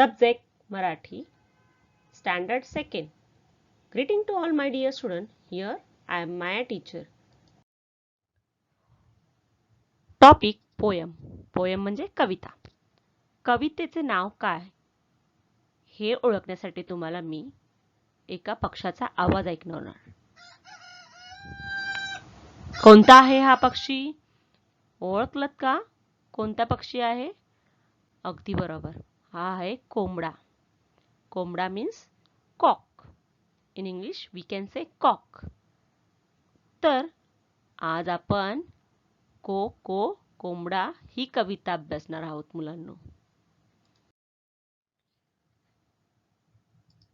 Subject Marathi, Standard 2nd. Greeting to all my dear students. Here I am Maya teacher. Topic poem. Poem म्हणजे कविता. कवितेचे नाव काय हे ओळखण्यासाठी तुम्हाला मी एका पक्षाचा आवाज ऐकवणार. कोणता आहे हा पक्षी? ओळखलत का? कोणता पक्षी आहे? अगदी बरोबर. हा आहे कोंबडा. कोंबडा means cock. In English we can say cock. तर आज आपण को को कोंबडा ही कविता अभ्यासणार आहोत मुलांनो.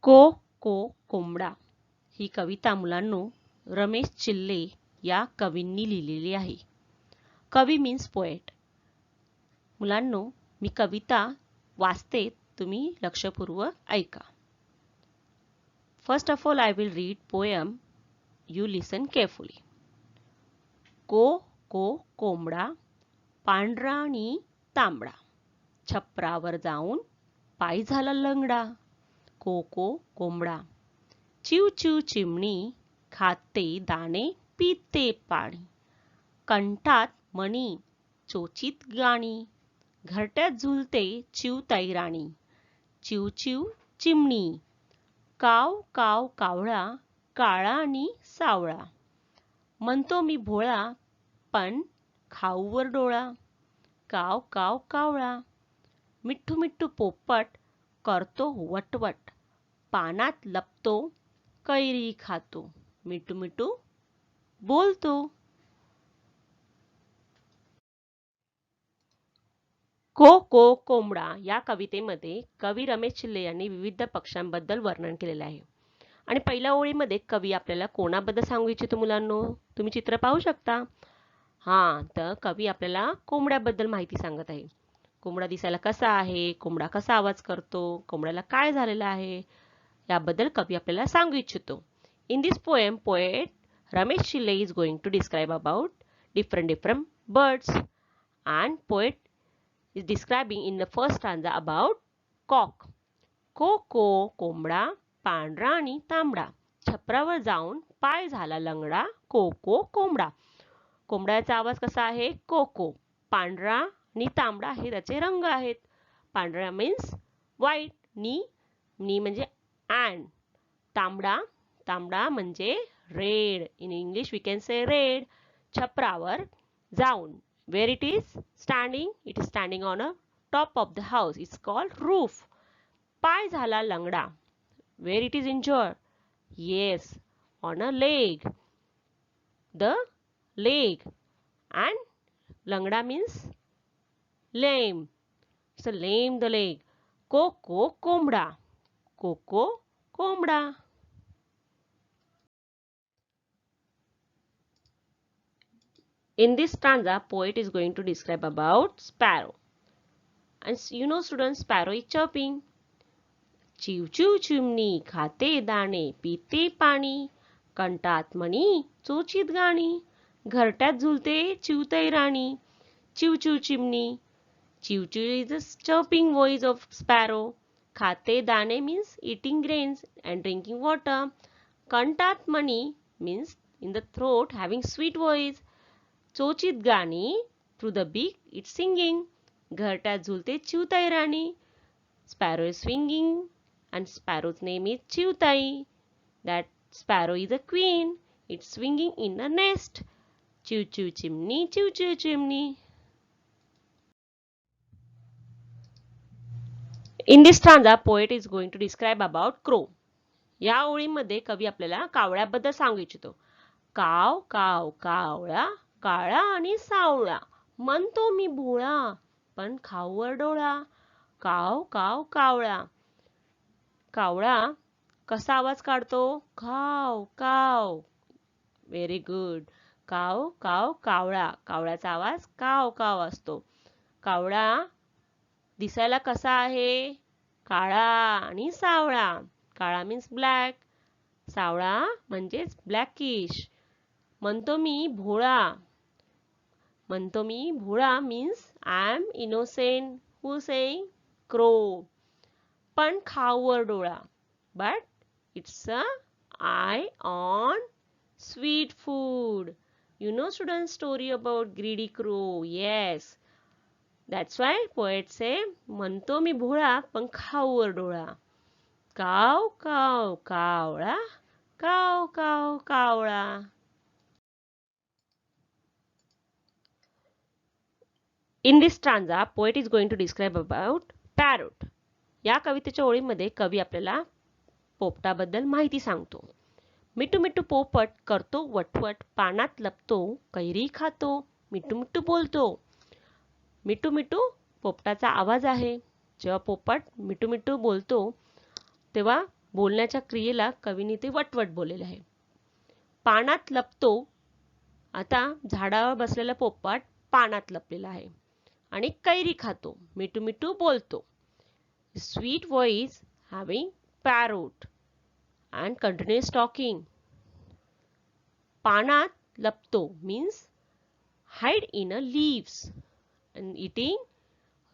को को कोंबडा ही कविता मुलांनो रमेश चिल्ले या कवींनी लिहिलेली आहे. कवी मीन्स पोएट. मुलांनो मी कविता वाचते, तुम्ही लक्षपूर्वक ऐका. First of all I will read poem. You listen carefully. को को कोंबडा पांढरा आणि तांबडा छपरावर जाऊन पाय झाला लंगडा. को को कोंबडा चिव चिव चिमणी खाते दाणे पिते पाणी. कंठात मणी चोचीत गाणी घरट्यात झुलते चिवताई राणी. चिव चिव चिमणी काव काव कावळा काळा आणि सावळा. म्हणतो मी भोळा पण खाऊवर डोळा. काव काव कावळा मिठ्ठू मिठ्ठू पोपट करतो वटवट. पानात लपतो कैरी खातो मिठू मिठू बोलतो. को को कोंबडा या कवितेमध्ये कवी रमेश चिल्ले यांनी विविध पक्ष्यांबद्दल वर्णन केलेले आहे. आणि पहिल्या ओळीमध्ये कवी आपल्याला कोणाबद्दल सांगू इच्छितो मुलांनो? तुम्ही चित्र पाहू शकता. तर कवी आपल्याला कोंबड्याबद्दल माहिती सांगत आहे. कोंबडा दिसायला कसा आहे, कोंबडा कसा आवाज करतो, कोंबड्याला काय झालेलं आहे याबद्दल कवी आपल्याला सांगू इच्छितो. In this poem poet Ramesh Chille is going to describe about different birds, and poet is describing in the first stanza about cock. को को कोंबडा पांढरा आणि तांबडा छपरावर जाऊन पाय झाला लंगडा. को को कोंबडा. कोंबड्याचा आवाज कसा आहे? को को. पांढरा आणि तांबडा हे त्याचे रंग आहेत. पांढरा मीन्स व्हाईट, नी म्हणजे अँड. तांबडा तांबडा म्हणजे red. In English we can say red. छपरावर जाऊन where it is standing, it is standing on a top of the house, it's called roof. पाय झाला लंगडा where it is injured, yes, on a leg, the leg. And langda means lame, so lame the leg. को को कोंबडा. को को कोंबडा. In this stanza, poet is going to describe about sparrow. And you know students, sparrow is chirping. चिव चिव चिमणी खाते दाणे पिते पाणी. कंठात मणी चोचीत गाणी घरट्यात झुलते चिवताई राणी. चिव चिव चिमणी. चिव चिव is the chirping voice of sparrow. खाते दाणे means eating grains and drinking water. कंठात मणी means in the throat having sweet voice. चोचीत गाणी through the beak it's singing. घरट्यात झुलते चिवताई Rani. Sparrow is swinging and sparrow's name is चिवताई. That sparrow is a queen. It's swinging in a nest. चिव चिव चिमणी चिव चिव चिमणी. In this stanza, poet is going to describe about crow. या ओळीमध्ये कवी आपल्याला कावळ्याबद्दल सांगू इच्छितो. काव काव कावळा काळा आणि सावळा. म्हणतो मी भोळा पण खाऊवर डोळा. काव काव कावळा. कावळा कसा आवाज काढतो? काव काव. Very good. काव काव कावळा. कावळ्याचा आवाज काव काव असतो. कावळा दिसायला कसा आहे? काळा आणि सावळा. काळा मीन्स ब्लॅक, सावळा म्हणजेच ब्लॅकिश. म्हणतो मी भोळा. म्हणतो मी भोळा means I am innocent. Who saying? Crow. पण खाऊवर डोळा. But it's a eye on sweet food. You know students story about greedy crow. Yes. That's why poet say म्हणतो मी भोळा पण खाऊवर डोळा. काव काव कावळा, काव काव कावळा. In this stanza, poet is going to describe about parrot. या कवितेच्या ओळीमध्ये कवी आपल्याला पोपटाबद्दल माहिती सांगतो. मिठू मिठू पोपट करतो वटवट, पानात लपतो, कैरी खातो, मिठू मिठू बोलतो. मिठू मिठू पोपटाचा आवाज आहे. जेव्हा पोपट मिठू मिठू बोलतो तेव्हा बोलण्याच्या क्रियेला कवीने ते वटवट बोललेले आहे. पानात लपतो, आता झाडावर बसलेला पोपट पानात लपलेला आहे आणि कैरी खातो, मिठू मिठू बोलतो. Sweet voice having parrot and continuous talking. पानात लपतो means hide in a leaves and eating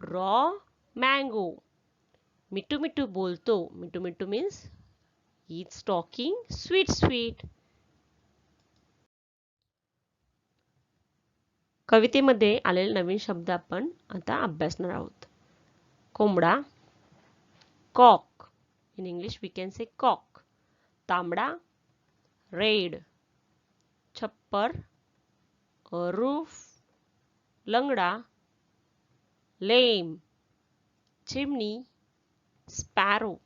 raw mango. मिठू मिठू बोलतो, मिठू मिठू means he's talking sweet. कवितेमध्ये आलेले नवीन शब्द आपण आता अभ्यासणार आहोत. कोंबडा, cock. In English we can say cock. तांबडा, red. छप्पर, roof. लंगडा, lame. चिमणी, sparrow.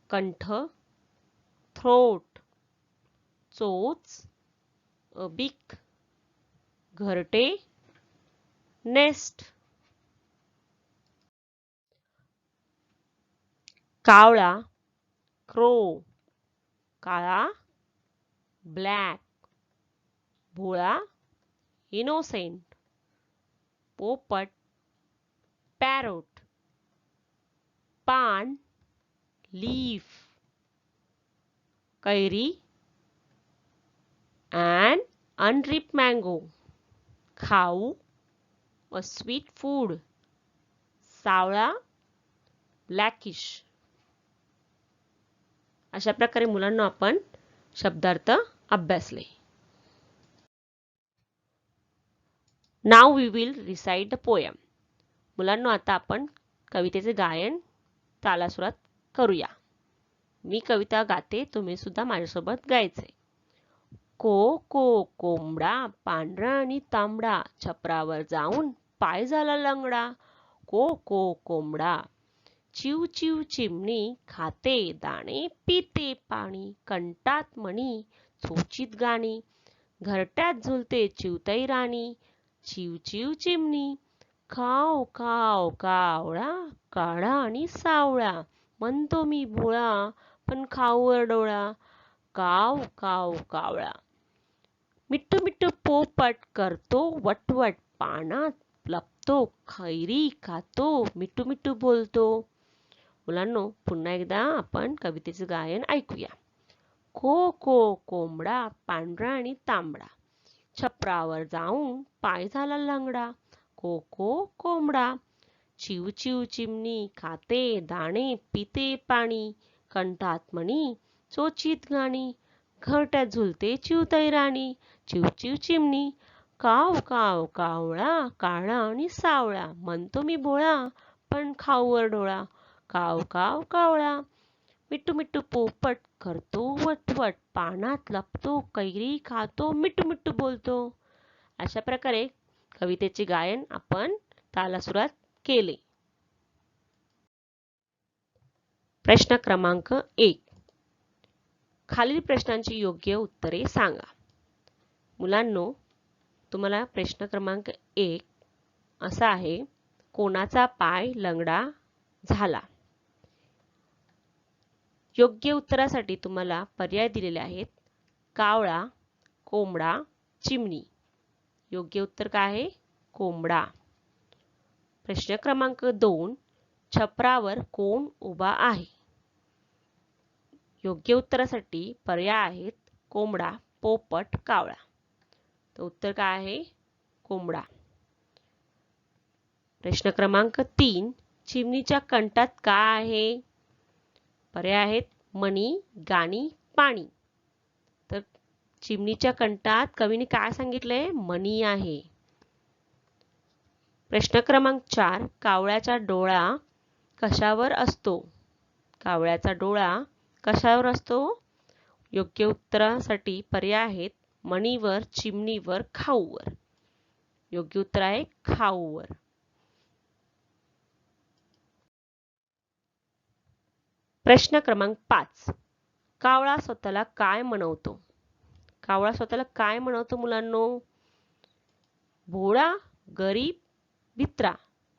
कंठ, throat. चोच, a beak. घरटे, nest. कावळा, crow. काळा, black. भोळा, innocent. पोपट, parrot. पान, leaf. कैरी, an unripe mango. खाऊ, a sweet food. सावळा, blackish. अशा प्रकारे मुलांना आपण शब्दार्थ अभ्यासले. Now we will recite the poem. मुलांना आता आपण कवितेचे गायन तालासुरात करूया. मी कविता गाते, तुम्ही सुद्धा माझ्यासोबत गायचे. को को कोंबडा पांढरा आणि तांबडा, छपरावर जाऊन पाय झाला लंगडा. को को कोंबडा. चिव चिव चिमणी खाते दाणे पिते पाणी, कंटात मणी चोचीत गाणी, घरट्यात झुलते चिवतई राणी. चिव चिव चिमणी, खाव खाव कावळा, काळा आणि सावळा, म्हणतो मी भोळा पण खाऊवर डोळा. काव काव कावळा. मिठू मिठू पोपट करतो वटवट, पानात लपतो, खैरी खातो, मिठू मिठू बोलतो. मुलांनो, पुन्हा एकदा आपण कवितेचे गायन ऐकूया. को को कोंबडा पांढरा आणि तांबडा, छपरावर जाऊन पाय झाला लंगडा. को को कोंबडा. चिव चिव चिमणी खाते दाणे पिते पाणी, कंठात मणी चोचीत गाणी, घरट्यात झुलते चिवतई राणी. चिव चिव चिमणी, काव काव कावळा, काळा आणि सावळा, म्हणतो मी भोळा पण खाऊवर डोळा. काव काव कावळा. मिठू मिठू पोपट करतो वटवट, पानात लपतो, कैरी खातो, मिठू मिठू बोलतो. अशा प्रकारे कवितेचे गायन आपण तालासुरात केले. प्रश्न क्रमांक 1. खालील प्रश्नांची योग्य उत्तरे सांगा. मुलांनो, तुम्हाला प्रश्न क्रमांक 1 असा आहे, कोणाचा पाय लंगडा झाला? योग्य उत्तरासाठी तुम्हाला पर्याय दिलेले आहेत. कावळा, कोंबडा, चिमणी. योग्य उत्तर काय आहे? कोंबडा. प्रश्न क्रमांक 2. छपरावर कोण उभा आहे? योग्य उत्तरासाठी पर्याय आहेत कोंबडा, पोपट, कावळा. तर उत्तर काय आहे? कोंबडा. प्रश्न क्रमांक 3. चिमणीच्या कंठात काय आहे? पर्याय आहेत मणी, गाणी, पाणी. तर चिमणीच्या कंठात कवीने काय सांगितलंय? मणी आहे. प्रश्न क्रमांक 4. कावळ्याचा डोळा कशावर असतो? कावळ्याचा डोळा कशावर असतो? योग्य उत्तरासाठी पर्याय आहेत मणीवर, चिमणीवर, खाऊवर. योग्य उत्तर आहे खाऊवर. प्रश्न क्रमांक 5. कावळा स्वतःला काय म्हणवतो? कावळा स्वतःला काय म्हणवतो मुलांनो? भोळा, गरीब, भित्रा.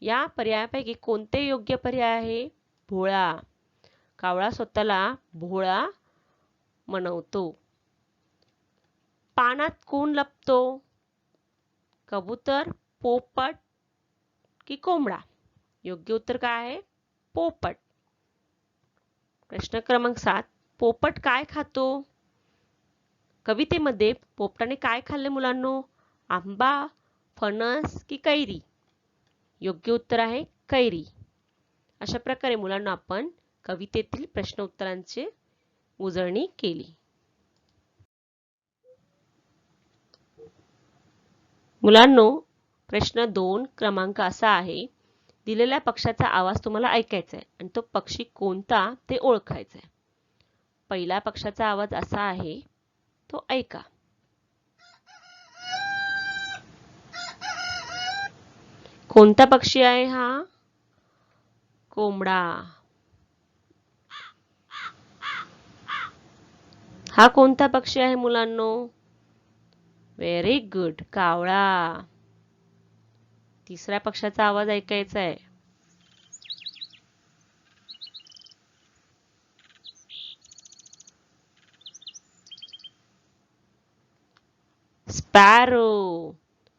या पर्यायापैकी कोणते योग्य पर्याय आहे? भोळा. कावळा स्वतःला भोळा म्हणवतो. पानात कोण लपतो? कबूतर, पोपट की कोंबडा? योग्य उत्तर काय आहे? पोपट. प्रश्न क्रमांक 7. पोपट काय खातो? कवितेमध्ये पोपटाने काय खाल्ले मुलांनो? आंबा, फणस की कैरी? योग्य उत्तर आहे कैरी. अशा प्रकारे मुलांना आपण कवितेतील प्रश्न उत्तरांची उजळणी केली. मुलांनो, प्रश्न 2 क्रमांक असा आहे. दिलेल्या पक्षाचा आवाज तुम्हाला ऐकायचा आहे आणि तो पक्षी कोणता ते ओळखायचा आहे. पहिला पक्षाचा आवाज असा आहे, तो ऐका. कोणता पक्षी आहे हा? कोंबडा. हा कोणता पक्षी आहे मुलांनो? व्हेरी गुड, कावळा. तिसऱ्या पक्षाचा आवाज ऐकायचा आहे. स्पॅरो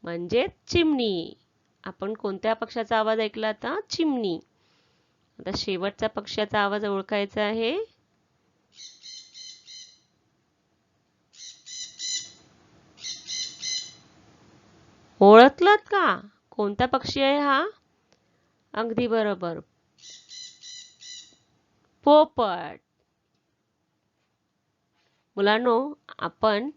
म्हणजे चिमणी. आपण कोणत्या पक्षाचा आवाज ऐकला आता? चिमणी. आता शेवटच्या पक्षाचा आवाज ओळखायचा आहे. ओळखलात का? कोणता पक्षी आहे हा? अगदी बरोबर, पोपट. मुलांनो, आपण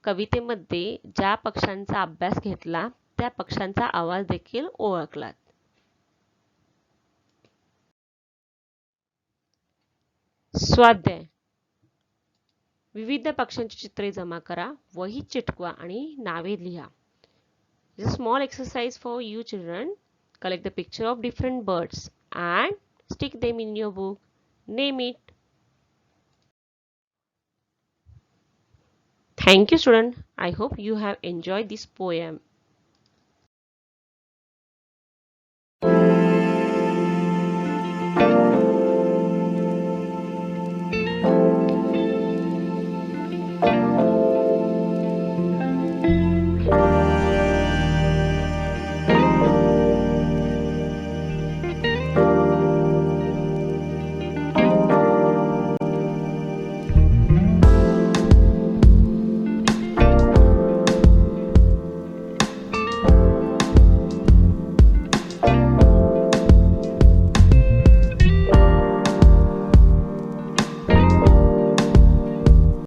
कवितेमध्ये ज्या पक्ष्यांचा अभ्यास घेतला त्या पक्ष्यांचा आवाज देखील ओळखलात. स्वाध्याय. विविध पक्ष्यांची चित्रे जमा करा, वहीत चिटकवा आणि नावे लिहा. It's a small exercise for you children. Collect the picture of different birds and stick them in your book. Name it. Thank you, student. I hope you have enjoyed this poem.